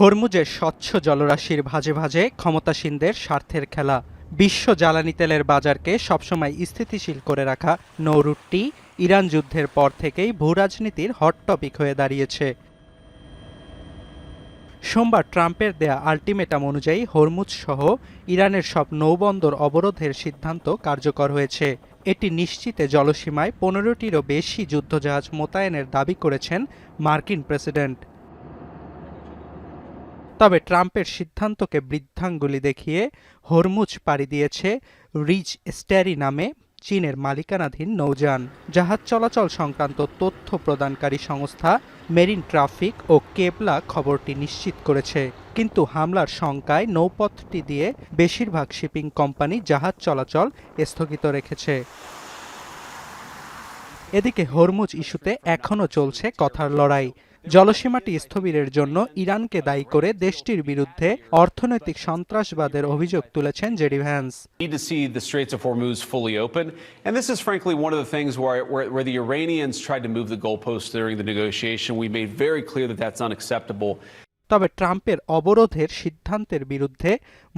হরমুজের স্বচ্ছ জলরাশির ভাঁজে ভাঁজে ক্ষমতাসীনদের স্বার্থের খেলা। বিশ্ব জ্বালানি তেলের বাজারকে সবসময় স্থিতিশীল করে রাখা নৌরুটটি ইরান যুদ্ধের পর থেকেই ভূরাজনীতির হট টপিক হয়ে দাঁড়িয়েছে। সোমবার ট্রাম্পের দেয়া আল্টিমেটাম অনুযায়ী হরমুজ সহ ইরানের সব নৌবন্দর অবরোধের সিদ্ধান্ত কার্যকর হয়েছে। এটি নিশ্চিতে জলসীমায় 15টিরও বেশি যুদ্ধজাহাজ মোতায়েনের দাবি করেছেন মার্কিন প্রেসিডেন্ট। তবে ট্রাম্পের সিদ্ধান্তকে বৃদ্ধাঙ্গুলি দেখিয়ে হরমুজ পাড়ি দিয়েছে রিচ স্ট্যারি নামে চীনের মালিকানাধীন নৌযান। জাহাজ চলাচল সংক্রান্ত তথ্য প্রদানকারী সংস্থা মেরিন ট্রাফিক ও কেবলা খবরটি নিশ্চিত করেছে, কিন্তু হামলার শঙ্কায় নৌপথটি দিয়ে বেশিরভাগ শিপিং কোম্পানি জাহাজ চলাচল স্থগিত রেখেছে। এদিকে হরমুজ ইস্যুতে এখনও চলছে কথার লড়াই। জলসীমাটি স্থবিরের জন্য ইরানকে দায়ী করে দেশটির বিরুদ্ধে অর্থনৈতিক সন্ত্রাসবাদের অভিযোগ তুলেছেন JD Vance. We need to see the Straits of Hormuz fully open, and this is frankly one of the things where the Iranians tried to move the goalposts during the negotiation. We made very clear that that's unacceptable. তবে ট্রাম্পের অবরোধের সিদ্ধান্তের বিরুদ্ধে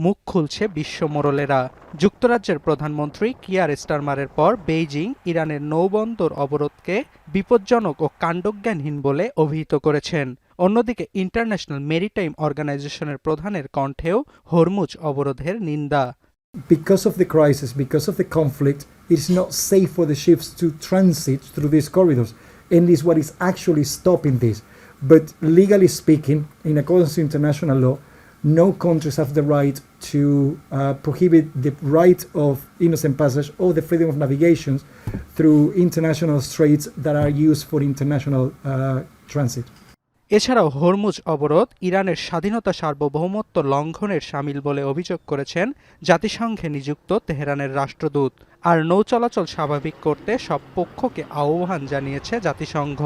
মুখ খুলছে বিশ্ব মোড়লেরা। যুক্তরাজ্যের প্রধানমন্ত্রী কিয়ার স্টারমারের পর বেইজিং ইরানের নৌবন্দর অবরোধকে বিপজ্জনক ও কাণ্ডজ্ঞানহীন বলে অভিহিত করেছেন। অন্যদিকে ইন্টারন্যাশনাল মেরিটাইম অর্গানাইজেশনের প্রধানের কণ্ঠেও হরমুজ অবরোধের নিন্দা। Because of the crisis, because of the conflict, it's not safe for the ships to transit through these corridors, and this is what is actually stopping this. But legally speaking, in accordance to international law, no countries have the right to prohibit the right of innocent passage or the freedom of navigation through international straits that are used for international transit. এছাড়াও Hormuz অবরোধ ইরানের স্বাধীনতা সার্বভৌমত্ব লঙ্ঘনের শামিল বলে অভিযোগ করেছেন জাতিসংঘে নিযুক্ত তেহরানের রাষ্ট্রদূত। আর নৌ চলাচল স্বাভাবিক করতে সব পক্ষকে আহ্বান জানিয়েছে জাতিসংঘ।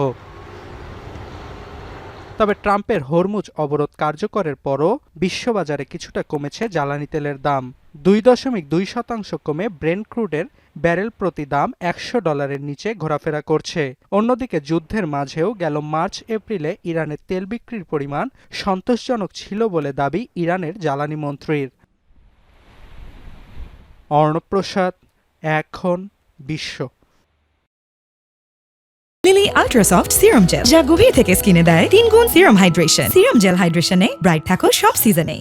তবে ট্রাম্পের হরমুজ অবরোধ কার্যকরের পরও বিশ্ববাজারে কিছুটা কমেছে জ্বালানি তেলের দাম। 2.2% কমে ব্রেন্ট ক্রুডের ব্যারেল প্রতি দাম $100 নিচে ঘোরাফেরা করছে। অন্যদিকে যুদ্ধের মাঝেও গেল মার্চ এপ্রিলে ইরানের তেল বিক্রির পরিমাণ সন্তোষজনক ছিল বলে দাবি ইরানের জ্বালানি মন্ত্রীর। অর্ণব প্রসাদ, এখন বিশ্ব। লিলি আল্ট্রাসফট সিরাম জেল, যা গভীর থেকে স্কিনে দেয় 3 গুণ সিরাম হাইড্রেশন। সিরাম জেল হাইড্রেশনে ব্রাইট থাকো সব সিজনে।